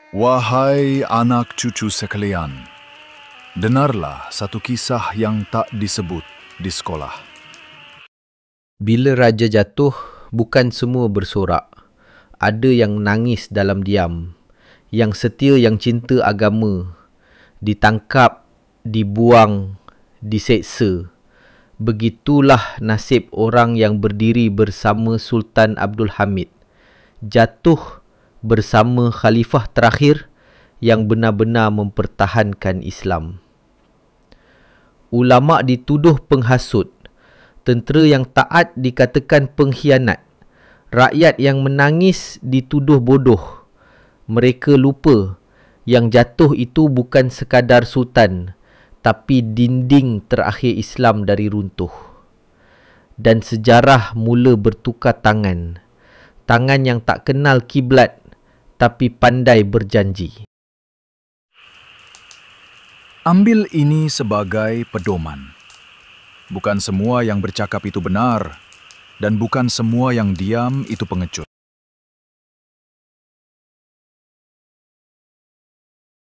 Wahai anak cucu sekalian, dengarlah satu kisah yang tak disebut di sekolah. Bila raja jatuh, bukan semua bersorak. Ada yang nangis dalam diam. Yang setia, yang cinta agama, ditangkap, dibuang, diseksa. Begitulah nasib orang yang berdiri bersama Sultan Abdul Hamid. Jatuh bersama khalifah terakhir yang benar-benar mempertahankan Islam. Ulama' dituduh penghasut. Tentera yang taat dikatakan pengkhianat. Rakyat yang menangis dituduh bodoh. Mereka lupa yang jatuh itu bukan sekadar sultan, tapi dinding terakhir Islam dari runtuh. Dan sejarah mula bertukar tangan. Tangan yang tak kenal kiblat, tapi pandai berjanji. Ambil ini sebagai pedoman. Bukan semua yang bercakap itu benar, dan bukan semua yang diam itu pengecut.